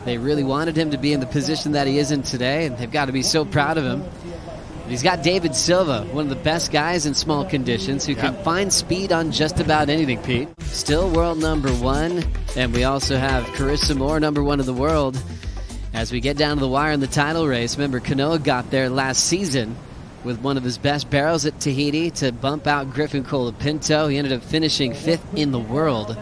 They really wanted him to be in the position that he is in today, and they've got to be so proud of him. He's got Deivid Silva, one of the best guys in small conditions, who can find speed on just about anything, Pete. Still world number 1, and we also have Carissa Moore, number 1 of the world. As we get down to the wire in the title race, remember Kanoa got there last season with one of his best barrels at Tahiti to bump out Griffin Colapinto. He ended up finishing 5th in the world.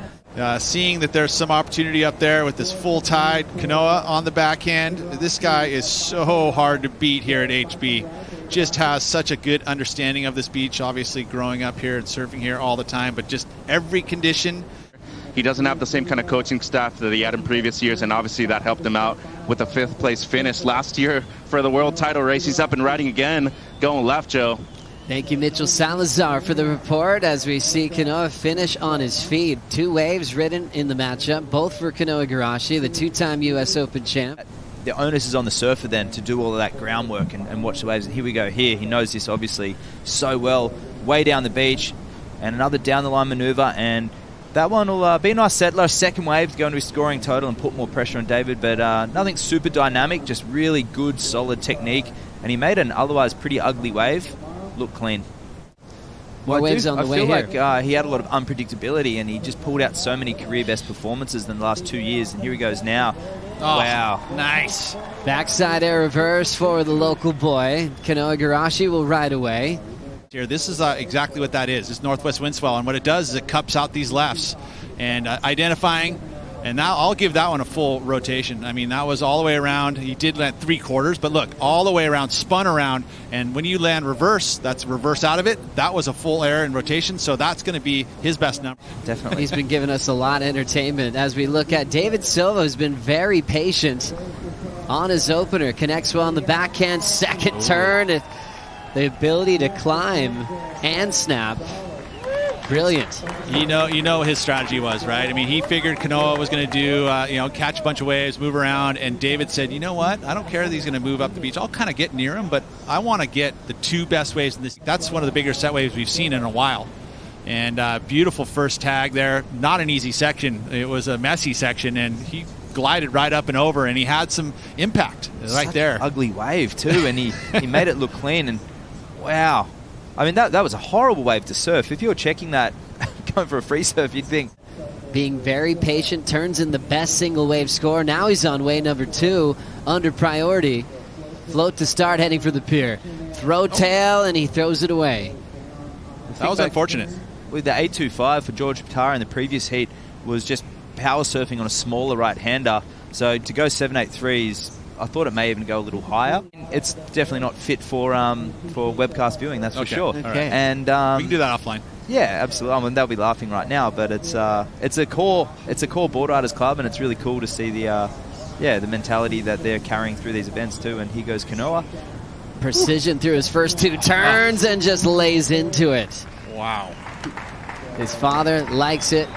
Seeing that there's some opportunity up there with this full tide, Kanoa on the backhand. This guy is so hard to beat here at HB. Just has such a good understanding of this beach, obviously growing up here and surfing here all the time, but just every condition. He doesn't have the same kind of coaching staff that he had in previous years, and obviously that helped him out with a 5th place finish last year for the world title race. He's up and riding again, going left, Joe. Thank you, Mitchell Salazar, for the report as we see Kanoa finish on his feet. 2 waves ridden in the matchup, both for Kanoa Igarashi, the 2-time U.S. Open champ. The onus is on the surfer then to do all of that groundwork and watch the waves. And here we go here. He knows this obviously so well. Way down the beach and another down the line maneuver, and that one will be a nice settler. Second wave going to be scoring total and put more pressure on David, but nothing super dynamic, just really good solid technique. And he made an otherwise pretty ugly wave look clean. More waves on the way here. I feel like he had a lot of unpredictability, and he just pulled out so many career best performances in the last 2 years, and here he goes now. Oh, wow. Nice. Backside air reverse for the local boy. Kanoa Igarashi will ride away. Here, this is exactly what that is. It's northwest wind swell, and what it does is it cups out these lefts and identifying. And now I'll give that one a full rotation. I mean, that was all the way around. He did land 3/4, but look, all the way around, spun around. And when you land reverse, that's reverse out of it. That was a full air and rotation, so that's going to be his best number. Definitely. He's been giving us a lot of entertainment as we look at Deivid Silva, who's been very patient on his opener. Connects well on the backhand, second turn. The ability to climb and snap. Brilliant. You know his strategy was, right? I mean, he figured Kanoa was going to do, catch a bunch of waves, move around, and David said, you know what? I don't care that he's going to move up the beach. I'll kind of get near him, but I want to get the 2 best waves in this. That's one of the bigger set waves we've seen in a while. And beautiful first tag there. Not an easy section. It was a messy section, and he glided right up and over, and he had some impact right there. An ugly wave, too, and he made it look clean, and wow. I mean, that was a horrible wave to surf. If you were checking that, going for a free surf, you'd think. Being very patient, turns in the best single wave score. Now he's on wave number 2, under priority. Float to start, heading for the pier. Throw tail, and he throws it away. That was unfortunate. With the 825 for George Patara in the previous heat was just power surfing on a smaller right-hander. So to go 783s, I thought it may even go a little higher. It's definitely not fit for webcast viewing, that's for sure. Okay. Right. And We can do that offline. Yeah, absolutely. I mean, they'll be laughing right now, but it's a core board riders club, and it's really cool to see the mentality that they're carrying through these events too. And here goes Kanoa. Precision through his first 2 turns and just lays into it. Wow. His father likes it.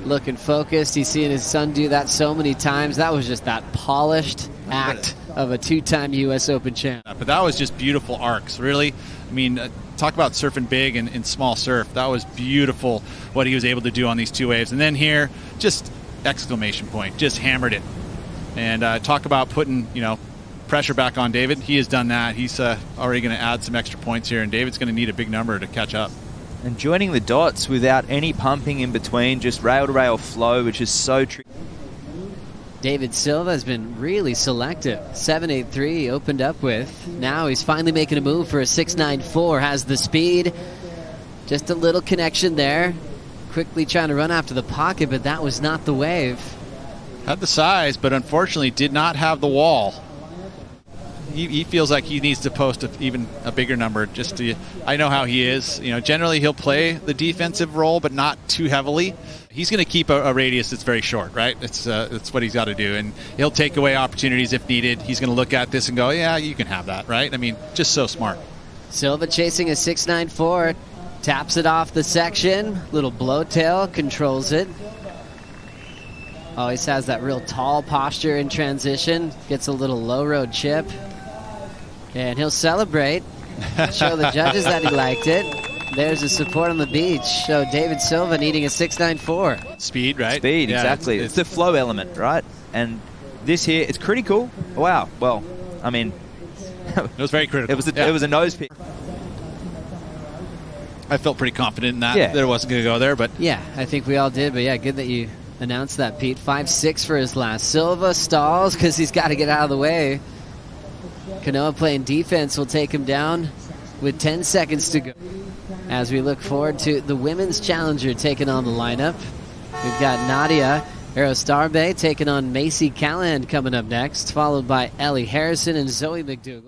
Looking focused. He's seeing his son do that so many times. That was just that polished act of a 2-time U.S. Open champ. But that was just beautiful arcs, really. I mean, talk about surfing big in small surf. That was beautiful what he was able to do on these 2 waves. And then here, just exclamation point, just hammered it. And talk about putting, pressure back on David. He has done that. He's already going to add some extra points here, and David's going to need a big number to catch up. And joining the dots without any pumping in between, just rail-to-rail flow, which is so tricky. Deivid Silva has been really selective. 783 opened up with. Now he's finally making a move for a 694. Has the speed. Just a little connection there. Quickly trying to run after the pocket, but that was not the wave. Had the size, but unfortunately did not have the wall. He feels like he needs to post even a bigger number. I know how he is. Generally he'll play the defensive role, but not too heavily. He's going to keep a radius that's very short, right? It's what he's got to do, and he'll take away opportunities if needed. He's going to look at this and go, yeah, you can have that, right? I mean, just so smart. Silva chasing a 694, taps it off the section. Little blowtail, controls it. Always has that real tall posture in transition. Gets a little low road chip. And he'll celebrate. Show the judges that he liked it. There's a support on the beach. Show Deivid Silva needing a 694. Speed, right? Speed, Yeah, exactly. It's the flow element, right? And this here, it's critical. Wow. Well, I mean, it was very critical. It was a nose pick. I felt pretty confident in that. Yeah. That it wasn't going to go there, but Yeah, I think we all did. But yeah, good that you announced that, Pete. 5-6 for his last. Silva stalls because he's got to get out of the way. Kanoa playing defense will take him down with 10 seconds to go. As we look forward to the women's challenger taking on the lineup. We've got Nadia Arostarbe taking on Macy Callahan coming up next, followed by Ellie Harrison and Zoe McDougall.